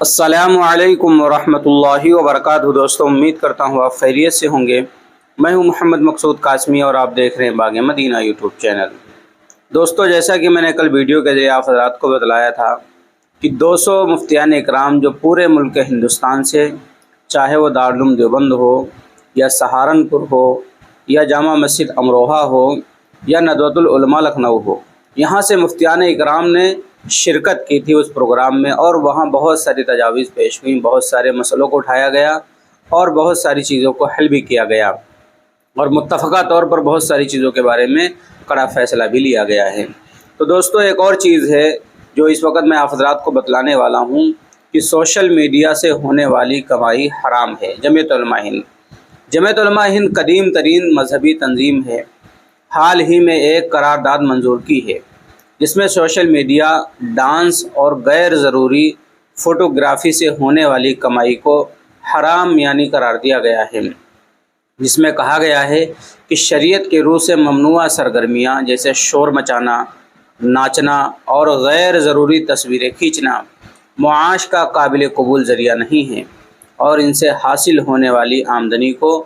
السلام علیکم ورحمۃ اللہ وبرکاتہ۔ دوستوں، امید کرتا ہوں آپ خیریت سے ہوں گے۔ میں ہوں محمد مقصود قاسمی اور آپ دیکھ رہے ہیں باغ مدینہ یوٹیوب چینل۔ دوستوں، جیسا کہ میں نے کل ویڈیو کے ذریعے آپ حضرات کو بتلایا تھا کہ 200 مفتیان اکرام جو پورے ملک ہندوستان سے، چاہے وہ دارالعلوم دیوبند ہو یا سہارنپور ہو یا جامع مسجد امروہہ ہو یا ندوۃ العلماء لکھنؤ ہو، یہاں سے مفتیان اکرام نے شرکت کی تھی اس پروگرام میں، اور وہاں بہت ساری تجاویز پیش ہوئیں، بہت سارے مسئلوں کو اٹھایا گیا اور بہت ساری چیزوں کو حل بھی کیا گیا، اور متفقہ طور پر بہت ساری چیزوں کے بارے میں کڑا فیصلہ بھی لیا گیا ہے۔ تو دوستو، ایک اور چیز ہے جو اس وقت میں آپ حضرات کو بتلانے والا ہوں کہ سوشل میڈیا سے ہونے والی کمائی حرام ہے۔ جمعیت علماء ہند قدیم ترین مذہبی تنظیم ہے، حال ہی میں ایک قرارداد منظور کی ہے جس میں سوشل میڈیا، ڈانس اور غیر ضروری فوٹوگرافی سے ہونے والی کمائی کو حرام یعنی قرار دیا گیا ہے، جس میں کہا گیا ہے کہ شریعت کے روح سے ممنوع سرگرمیاں جیسے شور مچانا، ناچنا اور غیر ضروری تصویریں کھینچنا معاش کا قابل قبول ذریعہ نہیں ہیں، اور ان سے حاصل ہونے والی آمدنی کو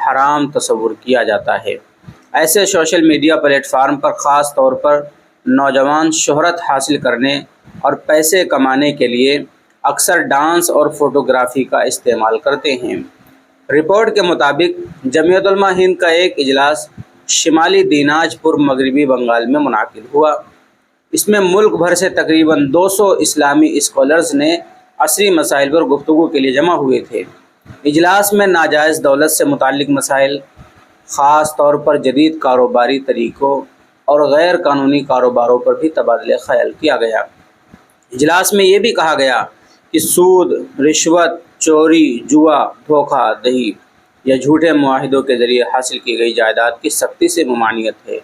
حرام تصور کیا جاتا ہے۔ ایسے سوشل میڈیا پلیٹ فارم پر خاص طور پر نوجوان شہرت حاصل کرنے اور پیسے کمانے کے لیے اکثر ڈانس اور فوٹوگرافی کا استعمال کرتے ہیں۔ رپورٹ کے مطابق جمعیت علماء ہند کا ایک اجلاس شمالی دیناج پور مغربی بنگال میں منعقد ہوا۔ اس میں ملک بھر سے تقریباً 200 اسلامی اسکالرز نے عصری مسائل پر گفتگو کے لیے جمع ہوئے تھے۔ اجلاس میں ناجائز دولت سے متعلق مسائل، خاص طور پر جدید کاروباری طریقوں اور غیر قانونی کاروباروں پر بھی تبادلہ خیال کیا گیا۔ اجلاس میں یہ بھی کہا گیا کہ سود، رشوت، چوری، جوا، دھوکہ دہی یا جھوٹے معاہدوں کے ذریعے حاصل کی گئی جائیداد کی سختی سے ممانعت ہے۔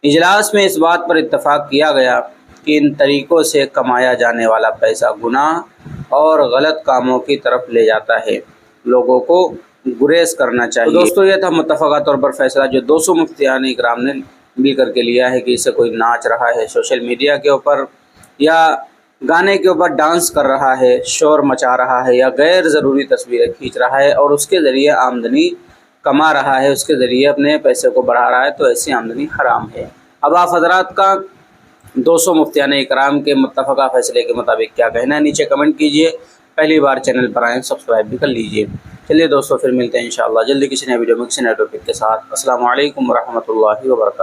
اجلاس میں اس بات پر اتفاق کیا گیا کہ ان طریقوں سے کمایا جانے والا پیسہ گناہ اور غلط کاموں کی طرف لے جاتا ہے، لوگوں کو گریز کرنا چاہیے۔ تو دوستو، یہ تھا متفقہ طور پر فیصلہ جو 200 مفتیان اکرام نے مل کر کے لیا ہے کہ اسے کوئی ناچ رہا ہے سوشل میڈیا کے اوپر، یا گانے کے اوپر ڈانس کر رہا ہے، شور مچا رہا ہے، یا غیر ضروری تصویریں کھینچ رہا ہے اور اس کے ذریعے آمدنی کما رہا ہے، اس کے ذریعے اپنے پیسے کو بڑھا رہا ہے، تو ایسی آمدنی حرام ہے۔ اب آپ حضرات کا 200 مفتیان اکرام کے متفقہ فیصلے کے مطابق کیا کہنا ہے، نیچے کمنٹ کیجئے۔ پہلی بار چینل پر آئیں سبسکرائب بھی کر لیجئے۔ چلیے دوستو، پھر ملتے ہیں انشاءاللہ جلدی کسی نئے ویڈیو میں کسی نئے ٹاپک کے ساتھ۔ السلام علیکم ورحمۃ اللہ وبرکاتہ۔